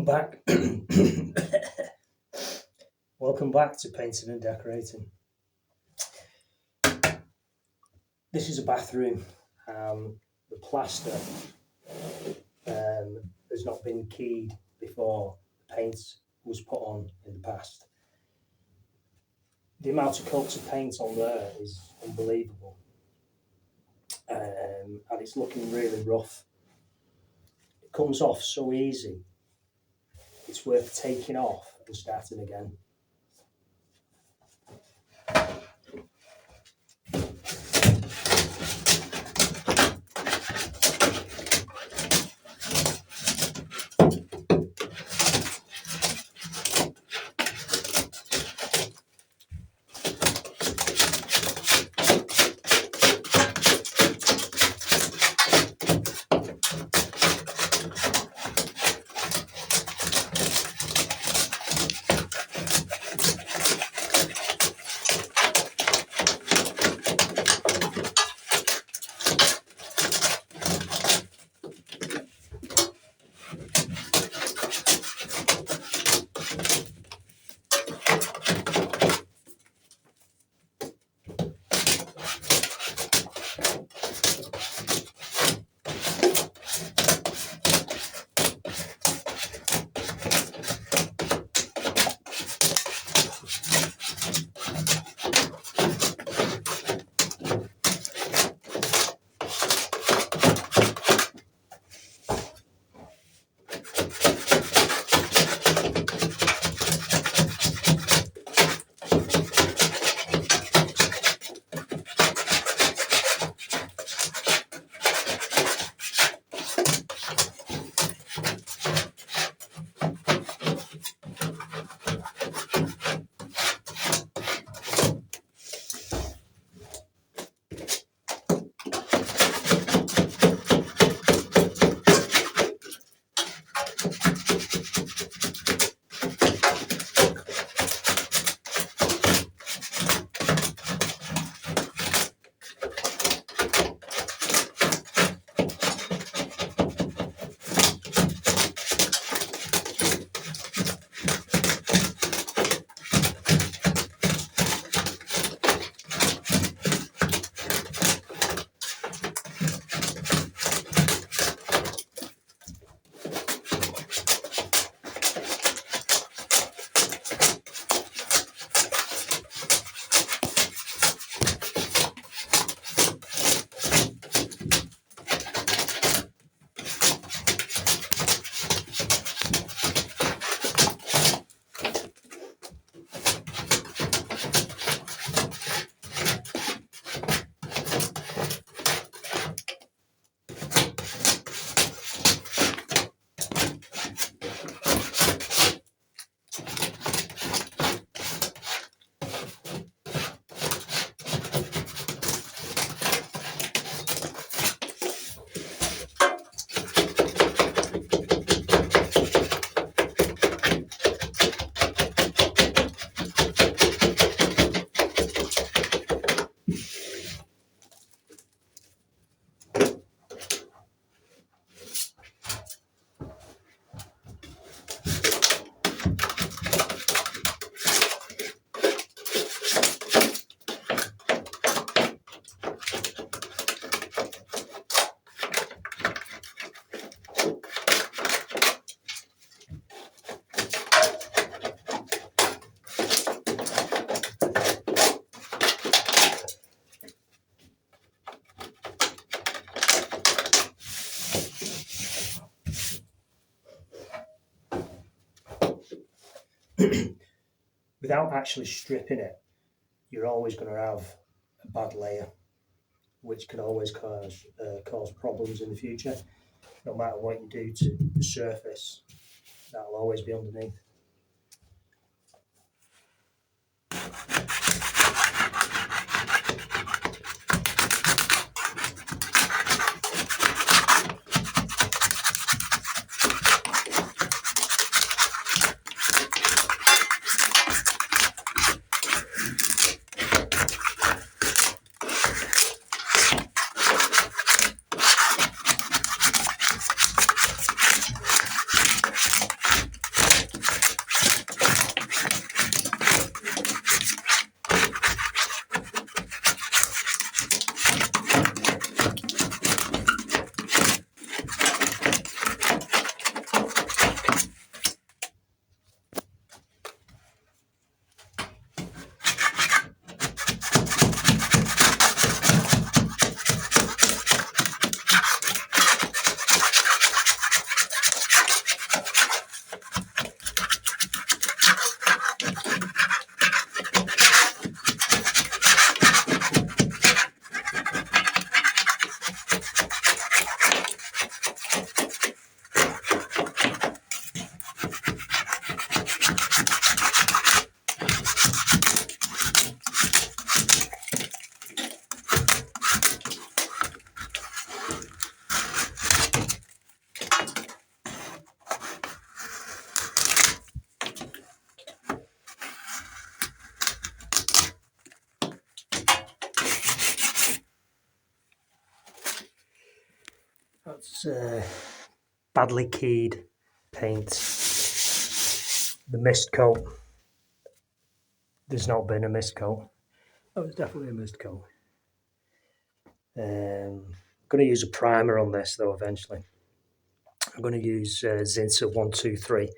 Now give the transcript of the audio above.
Welcome back. Welcome back to painting and decorating. This is a bathroom. The plaster has not been keyed before the paint was put on in the past. The amount of coats of paint on there is unbelievable, and it's looking really rough. It comes off so easy. It's worth taking off and starting again. Without actually stripping it, you're always going to have a bad layer, which can always cause problems in the future. No matter what you do to the surface, that'll always be underneath. That's badly keyed paint. The mist coat. There's not been a mist coat. Oh, it's definitely a mist coat. I'm going to use a primer on this though eventually. I'm going to use Zinsa 123